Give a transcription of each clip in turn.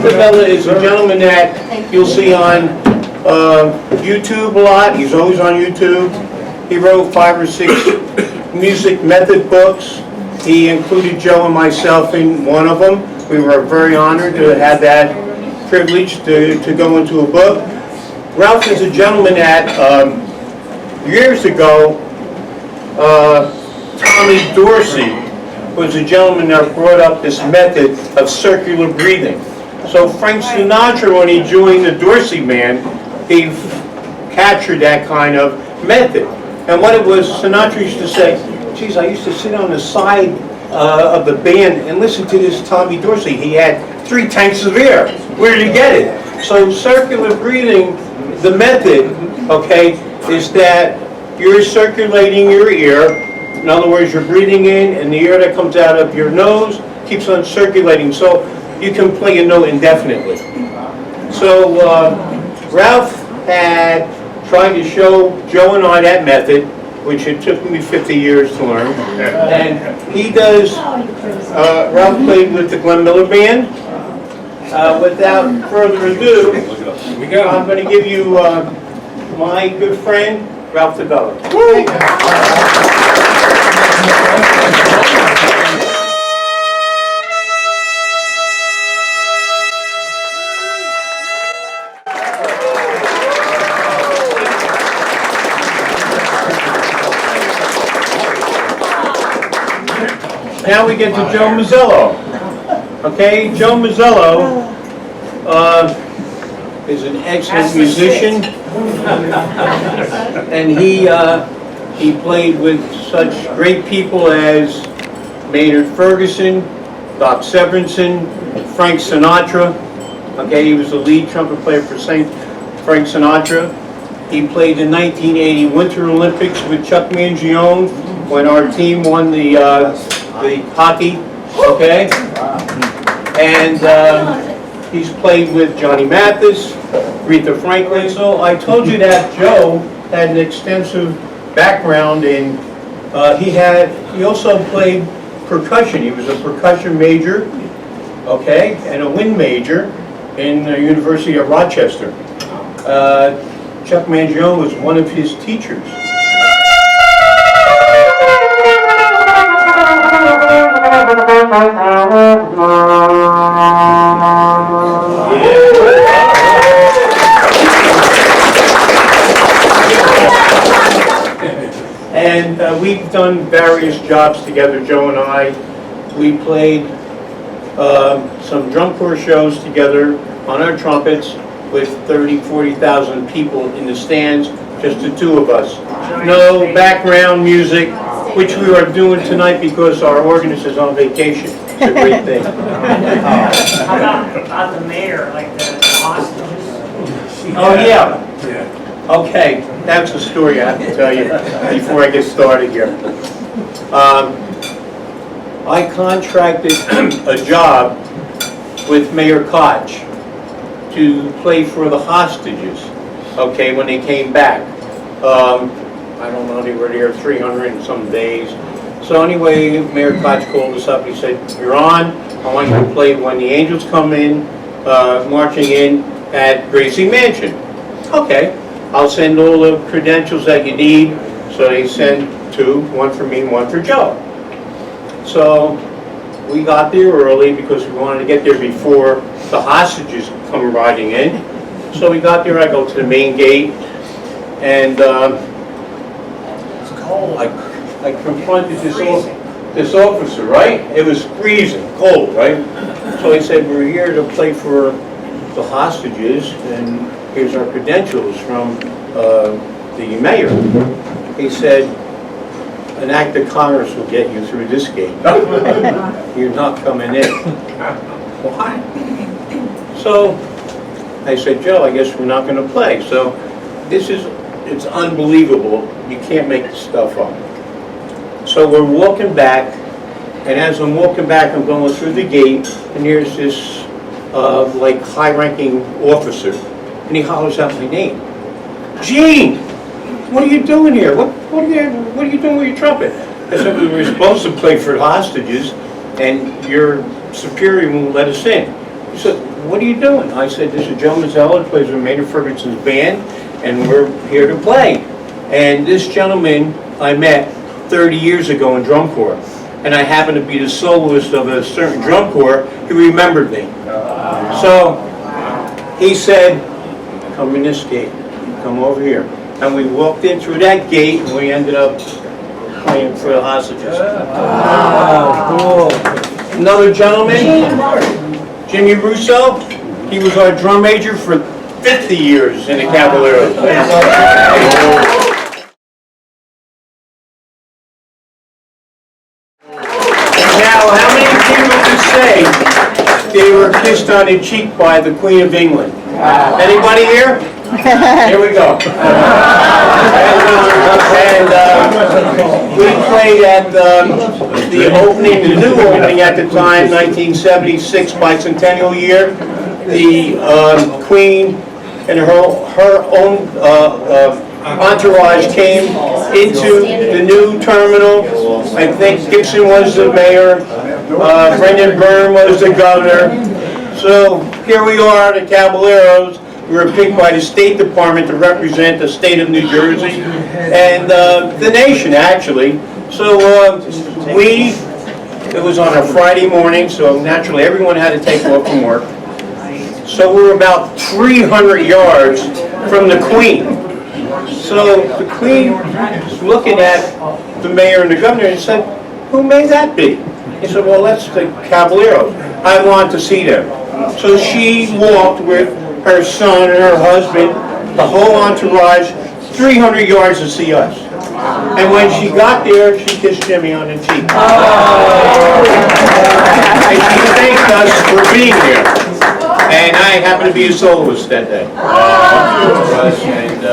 Ralph Davella is a gentleman that you'll see on YouTube a lot. He's always on YouTube. He wrote 5 or 6 music method books. He included Joe and myself in one of them. We were very honored to have that privilege to go into a book. Ralph is a gentleman that years ago, Tommy Dorsey was a gentleman that brought up this method of circular breathing. So Frank Sinatra, when he joined the Dorsey Band, he captured that kind of method. And what it was, Sinatra used to say, geez, I used to sit on the side of the band and listen to this Tommy Dorsey. He had 3 tanks of air. Where did he get it? So circular breathing, the method, okay, is that you're circulating your air. In other words, you're breathing in, and the air that comes out of your nose keeps on circulating. So you can play a note indefinitely. So Ralph had tried to show Joe and I that method, which it took me 50 years to learn. And he does, Ralph played with the Glen Miller Band. Without further ado, I'm going to give you my good friend, Ralph Davella. Now we get to Joe Mosello. Okay, Joe Mosello is an excellent musician, and he played with such great people as Maynard Ferguson, Doc Severinsen, Frank Sinatra. Okay, he was the lead trumpet player for Frank Sinatra. He played the 1980 Winter Olympics with Chuck Mangione when our team won the hockey. Okay, and he's played with Johnny Mathis, Aretha Franklin. So I told you that Joe had an extensive background in. He also played percussion. He was a percussion major, okay, and a wind major in the University of Rochester. Chuck Mangione was one of his teachers. And we've done various jobs together, Joe and I. We played some drum corps shows together on our trumpets with 30,000, 40,000 people in the stands, just the 2 of us. No background music, which we are doing tonight because our organist is on vacation. It's a great thing. How about the mayor, like the hostages? Oh, yeah. Okay, that's a story I have to tell you before I get started here. I contracted a job with Mayor Koch to play for the hostages, okay, when they came back. I don't know, they were there 300 and some days. So anyway, Mayor Koch called us up. He said, you're on. I want you to play when the Angels come in, marching in at Gracie Mansion. Okay, I'll send all the credentials that you need. So they sent 2, one for me and one for Joe. So we got there early because we wanted to get there before the hostages come riding in. So we got there, I go to the main gate, and It's cold. I confronted this officer, right? It was freezing, cold, right? So he said, we're here to play for the hostages, and here's our credentials from the mayor. He said, an act of Congress will get you through this gate. You're not coming in. Why? So I said, Joe, I guess we're not going to play. So it's unbelievable. You can't make this stuff up. So we're walking back, and as I'm walking back, I'm going through the gate, and there's this like high-ranking officer, and he hollers out my name. Gene, what are you doing here? What are you doing with your trumpet? I said, we were supposed to play for hostages, and your superior won't let us in. He said, what are you doing? I said, this is Joe Mosello, plays with Maynard Ferguson's band, and we're here to play. And this gentleman I met 30 years ago in drum corps, and I happened to be the soloist of a certain drum corps. He remembered me. So he said, come in this gate, come over here. And we walked in through that gate, and we ended up playing for the hostages. Cool. Another gentleman, Jimmy Russo. He was our drum major for 50 years in the Caballeros. Now, how many people could say they were kissed on the cheek by the Queen of England? Anybody here? Here we go. And we played at the opening, the new opening at the time, 1976 bicentennial year. The Queen and her own entourage came into the new terminal. I think Gibson was the mayor, Brendan Byrne was the governor. So here we are, the Caballeros. We were picked by the State Department to represent the state of New Jersey and the nation, actually. So it was on a Friday morning, so naturally everyone had to take off from work. So we were about 300 yards from the Queen. So the Queen was looking at the mayor and the governor and said, who may that be? He said, well, that's the Caballeros. I want to see them. So she walked with her son and her husband, the whole entourage, 300 yards to see us. And when she got there, she kissed Jimmy on the cheek. And she thanked us for being here. And I happened to be a soloist that day. And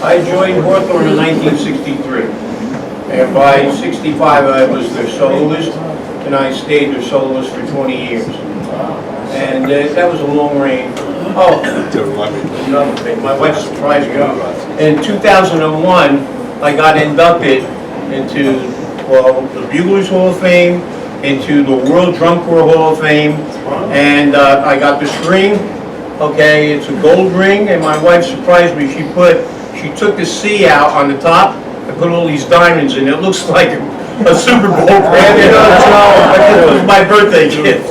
I joined Hawthorne in 1963. And by 65, I was their soloist, and I stayed their soloist for 20 years. And that was a long reign. Oh, another thing, my wife surprised me. In 2001, I got inducted into, well, the Buglers Hall of Fame, into the World Drum Corps Hall of Fame, and I got this ring. Okay, it's a gold ring, and my wife surprised me. She took the C out on the top and put all these diamonds in. It looks like a Super Bowl brand. It was my birthday gift.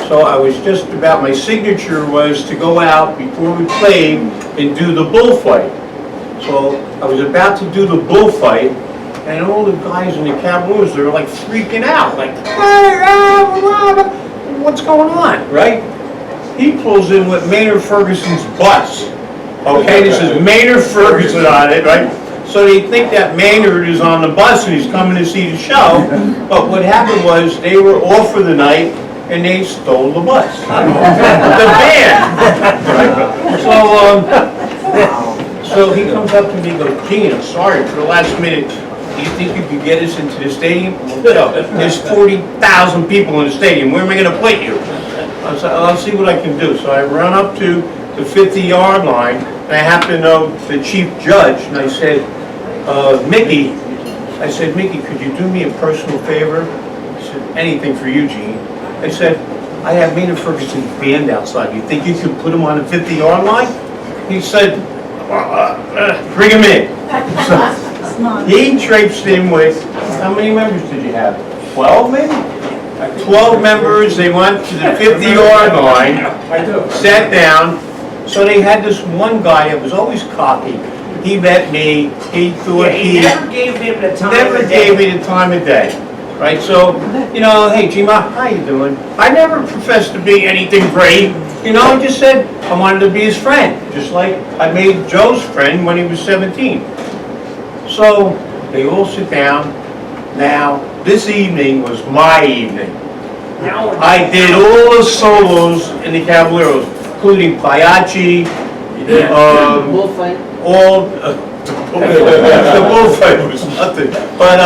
So I was just about, my signature was to go out before we played and do the bullfight. So I was about to do the bullfight, and all the guys in the Caballeros, they were like freaking out, like, what's going on, right? He pulls in with Maynard Ferguson's bus. Okay, this is Maynard Ferguson on it, right? So they think that Maynard is on the bus and he's coming to see the show, but what happened was they were off for the night and they stole the bus. The band! So he comes up to me and goes, Gene, I'm sorry for the last minute. Do you think you could get us into the stadium? No, there's 40,000 people in the stadium. Where am I going to put you? I said, I'll see what I can do. So I run up to the 50-yard line, and I happen to know the chief judge, and I said, Mickey, could you do me a personal favor? He said, anything for you, Gene. I said, I have Maynard Ferguson's band outside. You think you could put him on the 50-yard line? He said, bring him in. So he traipsed in with, how many members did you have? 12 maybe? 12 members, they went to the 50-yard line, sat down. So they had this one guy that was always cocky. He met me, he thought he never gave him the time gave me the time of day. Right, so, you know, hey Gima, how you doing? I never professed to be anything great. You know, I just said I wanted to be his friend, just like I made Joe's friend when he was 17. So they all sit down. Now, this evening was my evening. I did all the solos in the Caballeros, including Pagliacci, all, the bullfight was nothing. But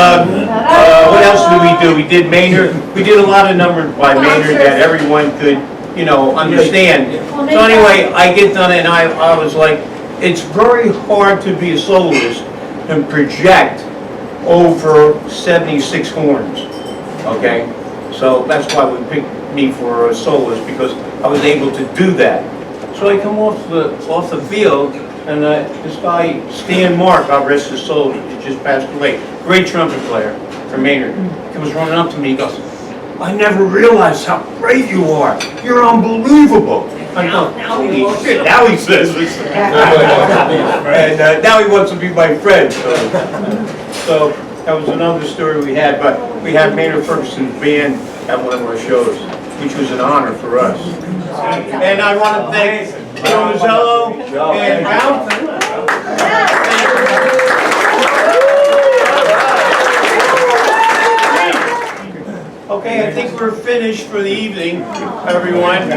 what else did we do? We did Maynard. We did a lot of numbers by Maynard that everyone could, you know, understand. So anyway, I get done and I was like, it's very hard to be a soloist and project over 76 horns, okay? So that's why we picked me for a soloist, because I was able to do that. So I come off the field, and this guy, Stan Mark, God rest his soul, he just passed away, great trumpet player from Maynard. He was running up to me, he goes, "I never realized how great you are. You're unbelievable." I go, "Holy shit," now he says this. And now he wants to be my friend. So that was another story we had, but we had Maynard Ferguson Band at one of our shows, which was an honor for us. And I want to thank Mosello and Ralph. Okay, I think we're finished for the evening, everyone.